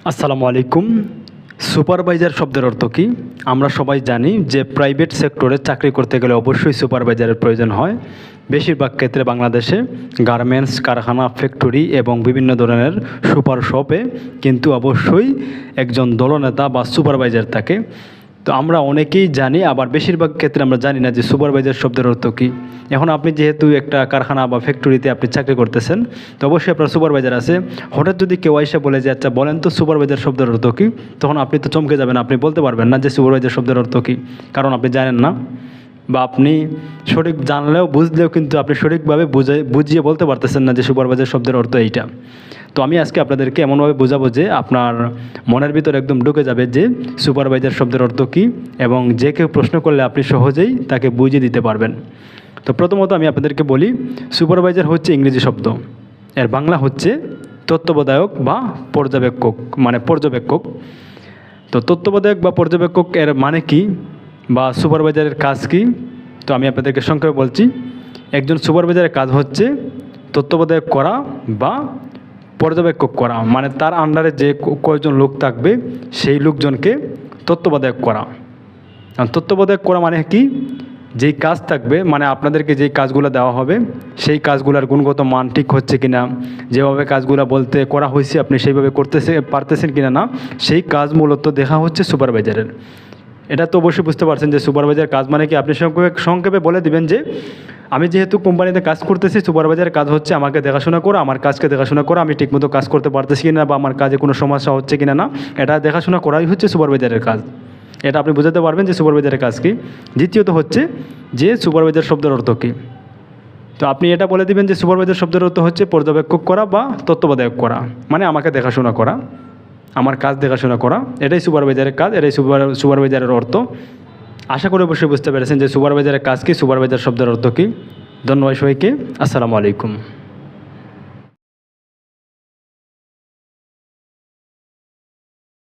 আসসালামু আলাইকুম। সুপারভাইজার শব্দের অর্থ কী? আমরা সবাই জানি যে প্রাইভেট সেক্টরে চাকরি করতে গেলে অবশ্যই সুপারভাইজারের প্রয়োজন হয়। বেশিরভাগ ক্ষেত্রে বাংলাদেশে গার্মেন্টস, কারখানা, ফ্যাক্টরি এবং বিভিন্ন ধরনের সুপার শপে কিন্তু অবশ্যই একজন দলনেতা বা সুপারভাইজার থাকে। তো আমরা অনেকেই জানি, আবার বেশিরভাগ ক্ষেত্রে আমরা জানি না যে সুপারভাইজার শব্দের অর্থ কী। এখন আপনি যেহেতু একটা কারখানা বা ফ্যাক্টরিতে আপনি চাকরি করতেছেন, তো অবশ্যই আপনার সুপারভাইজার আছে। হঠাৎ যদি কেউ এসে বলে যে আচ্ছা বলেন তো সুপারভাইজার শব্দের অর্থ কী, তখন আপনি তো চমকে যাবেন, আপনি বলতে পারবেন না যে সুপারভাইজার শব্দের অর্থ কী, কারণ আপনি জানেন না, বা আপনি সঠিক জানলেও বুঝলেও কিন্তু আপনি সঠিকভাবে বুঝিয়ে বলতে পারতেছেন না যে সুপারভাইজার শব্দের অর্থ এইটা। তো আমি আজকে আপনাদেরকে এমনভাবে বোঝাবো যে আপনার মনের ভিতর একদম ঢুকে যাবে যে সুপারভাইজার শব্দের অর্থ কী, এবং যে কেউ প্রশ্ন করলে আপনি সহজেই তাকে বুঝিয়ে দিতে পারবেন। তো প্রথমত আমি আপনাদেরকে বলি, সুপারভাইজার হচ্ছে ইংরেজি শব্দ, এর বাংলা হচ্ছে তত্ত্বাবধায়ক বা পর্যবেক্ষক, মানে পর্যবেক্ষক। তো তত্ত্বাবধায়ক বা পর্যবেক্ষক এর মানে কি, বা সুপারভাইজারের কাজ কি, তো আমি আপনাদেরকে সংক্ষেপে বলছি। একজন সুপারভাইজারের কাজ হচ্ছে তত্ত্বাবধায়ক করা বা পর্যবেক্ষক করা, মানে তার আন্ডারে যে কয়জন লোক থাকবে সেই লোকজনকে তত্ত্বাবধায়ক করা। তত্ত্বাবধায়ক করা মানে কি, যেই কাজ থাকবে, মানে আপনাদেরকে যেই কাজগুলো দেওয়া হবে সেই কাজগুলোর গুণগত মান ঠিক হচ্ছে কিনা, যেভাবে কাজগুলো বলতে করা হয়েছে আপনি সেইভাবে পারতেছেন কিনা না, সেই কাজ মূলত দেখা হচ্ছে সুপারভাইজারের। এটা তো অবশ্যই বুঝতে পারছেন যে সুপারভাইজার কাজ মানে কি। আপনি সংক্ষেপে বলে দিবেন যে আমি যেহেতু কোম্পানিতে কাজ করতেছি, সুপারভাইজারের কাজ হচ্ছে আমাকে দেখাশোনা করা, আমার কাজকে দেখাশোনা করা, আমি ঠিকমতো কাজ করতে পারতেছি কিনা বা আমার কাজে কোনো সমস্যা হচ্ছে কিনা না, এটা দেখাশোনা করাই হচ্ছে সুপারভাইজারের কাজ। এটা আপনি বুঝাতে পারবেন যে সুপারভাইজারের কাজ কী। দ্বিতীয়ত হচ্ছে যে সুপারভাইজার শব্দের অর্থ কী, তো আপনি এটা বলে দিবেন যে সুপারভাইজার শব্দের অর্থ হচ্ছে পর্যবেক্ষক করা বা তত্ত্বাবধায়ক করা, মানে আমাকে দেখাশোনা করা, আমার কাজ দেখাশোনা করা, এটাই সুপারভাইজারের কাজ, এটাই সুপারভাইজারের অর্থ। আশা করি অবশ্যই বুঝতে পেরেছেন যে সুপারভাইজারের কাজ কী, সুপারভাইজার শব্দের অর্থ কী। ধন্যবাদ সবাইকে। আসসালামু আলাইকুম।